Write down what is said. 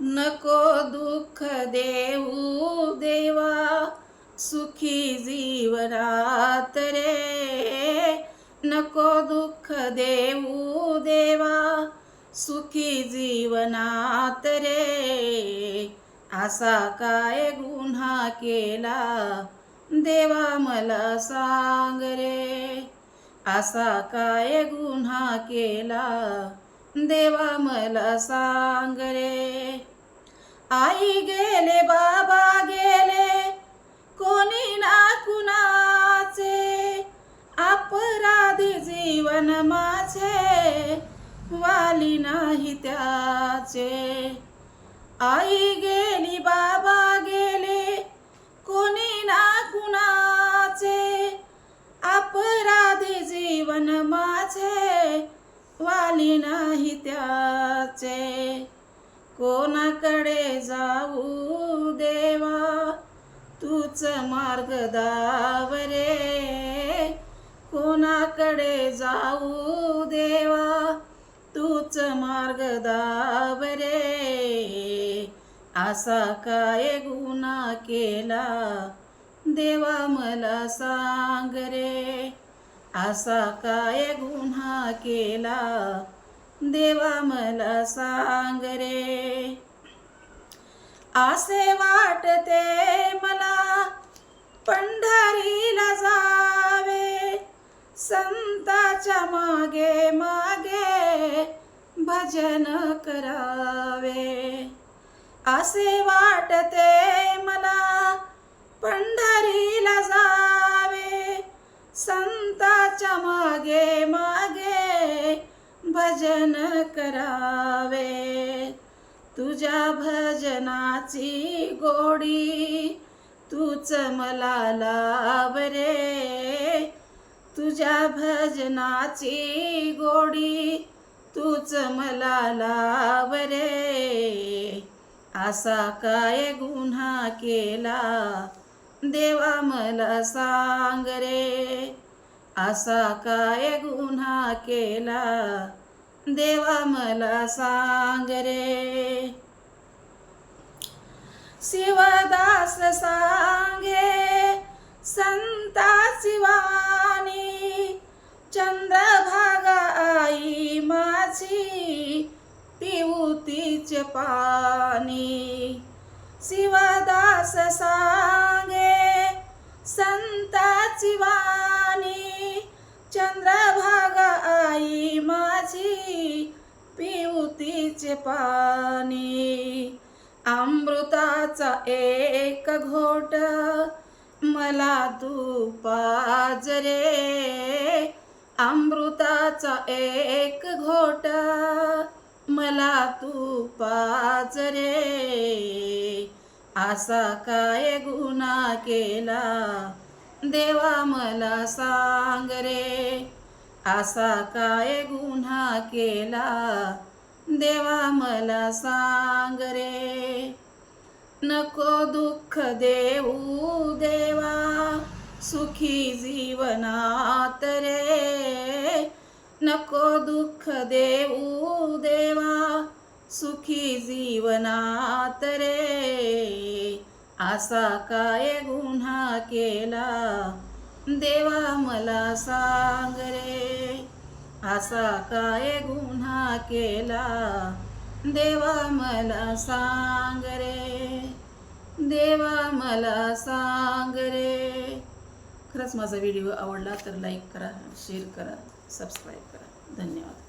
नको दुःख देऊ देवा, सुखी जीवनात रे. नको दुःख देऊ देवा, सुखी जीवनात रे. असा काय गुन्हा केला देवा मला सांग रे. असा काय गुन्हा केला देवा मला सांग रे. आई गेले बाबा गेले कोणी ना कुणाचे, अपराधी जीवन माझे वाली नाही त्याचे. आई गेली बाबा गेले कोणी ना कुणाचे, अपराधी जीवन माझे वाली नाही त्याचे. कोणाकडे जाऊ देवा तूच मार्ग दाव रे. कोणाकडे जाऊ देवा तूच मार्ग दाव रे. असा काय गुन्हा केला देवा मला सांग रे. असा काय गुन्हा केला देवा मला सांग रे. असे वाटते मला पंढरीला जावे, संताच्या मागे मागे भजन करावे. असे वाटते मला पंढरीला जावे, संताच्या मागे मागे भजन करावे. तुझ्या भजनाची गोडी तूच मला लाव रे. तुझ्या भजनाची गोडी तूच मला लाव रे. असा काय गुन्हा केला देवा मला सांग रे. असा काय गुन्हा केला देवा मला सांग रे. शिवदास सांगे संताची वाणी, चंद्रभागा आई माझी पिऊ तिचे पाणी. शिवदास सांगे संताची वाणी, चंद्रभागा आई माझी पिऊ तिचे पाणी. अमृताचा एक घोट मला तू पाज रे. अमृताचा एक घोट मला तू पाज रे. असा काय गुन्हा केला देवा मला सांग रे. असा काय गुन्हा केला देवा मला सांग रे. नको दुःख देऊ देवा, सुखी जीवनात रे. नको दुःख देऊ देवा, सुखी जीवनात रे. असा काय गुन्हा केला देवा मला सांग रे. असा काय गुन्हा केला देवा मला सांग रे. देवा मला सांग रे. खरंच माझा व्हिडिओ आवडला तर लाईक करा, शेअर करा, सबस्क्राईब करा. धन्यवाद.